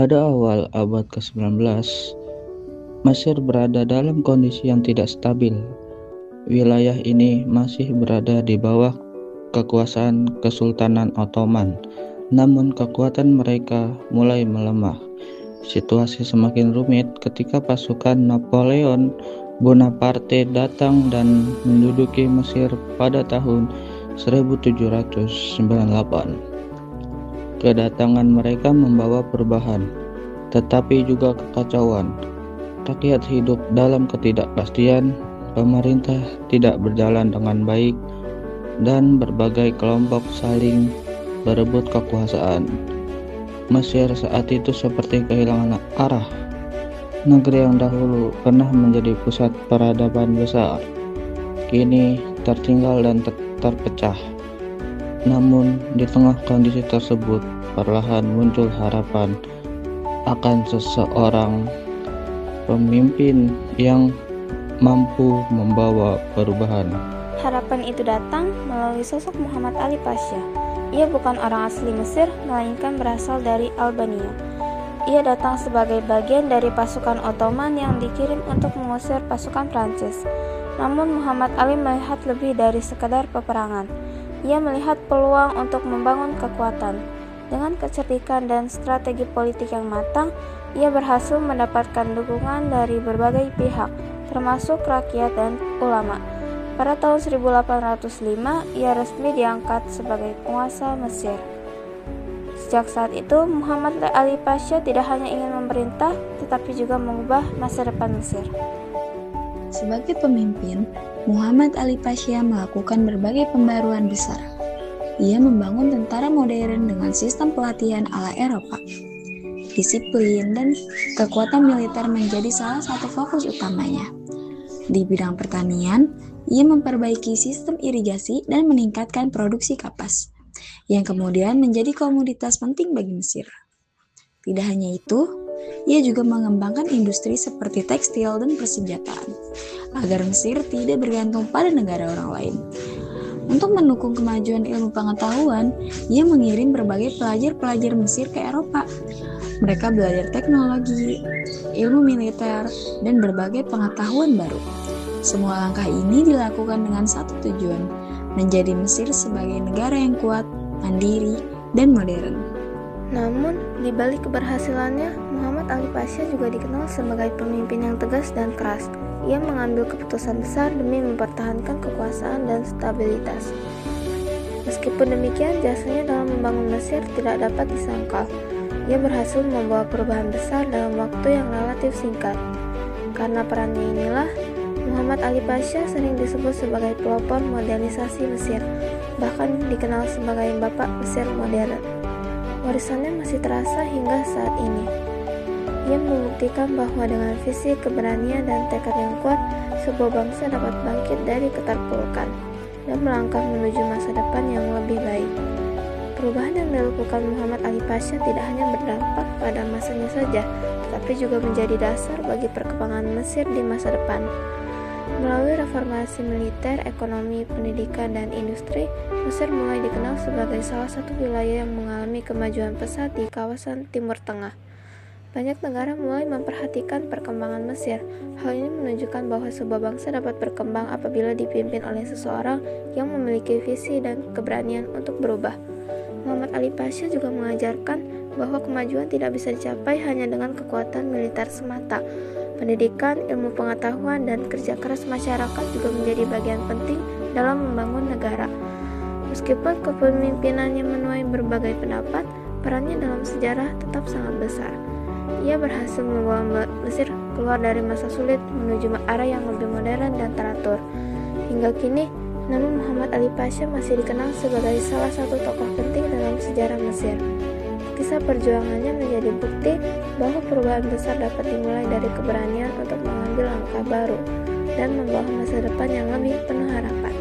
Pada awal abad ke-19, Mesir berada dalam kondisi yang tidak stabil. Wilayah ini masih berada di bawah kekuasaan Kesultanan Ottoman, namun kekuatan mereka mulai melemah. Situasi semakin rumit ketika pasukan Napoleon Bonaparte datang dan menduduki Mesir pada tahun 1798. Kedatangan mereka membawa perubahan, tetapi juga kekacauan. Rakyat hidup dalam ketidakpastian, pemerintah tidak berjalan dengan baik, dan berbagai kelompok saling berebut kekuasaan. Mesir saat itu seperti kehilangan arah. Negeri yang dahulu pernah menjadi pusat peradaban besar, kini tertinggal dan terpecah. Namun, di tengah kondisi tersebut, perlahan muncul harapan akan seseorang pemimpin yang mampu membawa perubahan. Harapan itu datang melalui sosok Muhammad Ali Pasha. Ia bukan orang asli Mesir, melainkan berasal dari Albania. Ia datang sebagai bagian dari pasukan Ottoman yang dikirim untuk mengusir pasukan Prancis. Namun Muhammad Ali melihat lebih dari sekadar peperangan. Ia melihat peluang untuk membangun kekuatan. Dengan kecerdikan dan strategi politik yang matang, ia berhasil mendapatkan dukungan dari berbagai pihak, termasuk rakyat dan ulama. Pada tahun 1805, ia resmi diangkat sebagai penguasa Mesir. Sejak saat itu, Muhammad Ali Pasha tidak hanya ingin memerintah, tetapi juga mengubah masa depan Mesir. Sebagai pemimpin, Muhammad Ali Pasha melakukan berbagai pembaruan besar. Ia membangun tentara modern dengan sistem pelatihan ala Eropa. Disiplin dan kekuatan militer menjadi salah satu fokus utamanya. Di bidang pertanian, ia memperbaiki sistem irigasi dan meningkatkan produksi kapas, yang kemudian menjadi komoditas penting bagi Mesir. Tidak hanya itu, ia juga mengembangkan industri seperti tekstil dan persenjataan, agar Mesir tidak bergantung pada negara orang lain. Untuk mendukung kemajuan ilmu pengetahuan, ia mengirim berbagai pelajar-pelajar Mesir ke Eropa. Mereka belajar teknologi, ilmu militer, dan berbagai pengetahuan baru. Semua langkah ini dilakukan dengan satu tujuan, menjadi Mesir sebagai negara yang kuat, mandiri, dan modern. Namun, di balik keberhasilannya, Muhammad Ali Pasha juga dikenal sebagai pemimpin yang tegas dan keras. Ia mengambil keputusan besar demi mempertahankan kekuasaan dan stabilitas. Meskipun demikian, jasanya dalam membangun Mesir tidak dapat disangkal. Ia berhasil membawa perubahan besar dalam waktu yang relatif singkat. Karena perannya inilah, Muhammad Ali Pasha sering disebut sebagai pelopor modernisasi Mesir, bahkan dikenal sebagai Bapak Mesir modern. Warisannya masih terasa hingga saat ini. Ia membuktikan bahwa dengan visi, keberanian, dan tekad yang kuat, sebuah bangsa dapat bangkit dari keterpurukan dan melangkah menuju masa depan yang lebih baik. Perubahan yang dilakukan Muhammad Ali Pasha tidak hanya berdampak pada masanya saja, tetapi juga menjadi dasar bagi perkembangan Mesir di masa depan. Melalui reformasi militer, ekonomi, pendidikan, dan industri, Mesir mulai dikenal sebagai salah satu wilayah yang mengalami kemajuan pesat di kawasan Timur Tengah. Banyak negara mulai memperhatikan perkembangan Mesir. Hal ini menunjukkan bahwa sebuah bangsa dapat berkembang apabila dipimpin oleh seseorang yang memiliki visi dan keberanian untuk berubah. Muhammad Ali Pasha juga mengajarkan bahwa kemajuan tidak bisa dicapai hanya dengan kekuatan militer semata. Pendidikan, ilmu pengetahuan, dan kerja keras masyarakat juga menjadi bagian penting dalam membangun negara. Meskipun kepemimpinannya menuai berbagai pendapat, perannya dalam sejarah tetap sangat besar. Ia berhasil membawa Mesir keluar dari masa sulit menuju arah yang lebih modern dan teratur. Hingga kini, nama Muhammad Ali Pasha masih dikenal sebagai salah satu tokoh penting dalam sejarah Mesir. Kisah perjuangannya menjadi bukti bahwa perubahan besar dapat dimulai dari keberanian untuk mengambil langkah baru dan membawa masa depan yang lebih penuh harapan.